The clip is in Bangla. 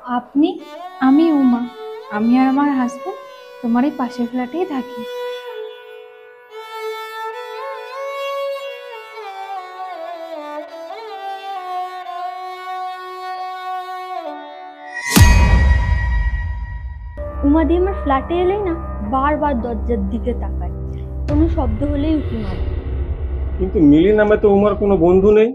আপনি? আমি উমা। আমি আর আমার হাজবেন্ড তোমার এই পাশের ফ্ল্যাটেই থাকি। উমাদি আমার ফ্ল্যাটে এলেই না বারবার দরজার দিকে তাকায়, কোনো শব্দ হলেই উঁকি মারে। কিন্তু মিলি নামে তো উমার কোনো বন্ধু নেই।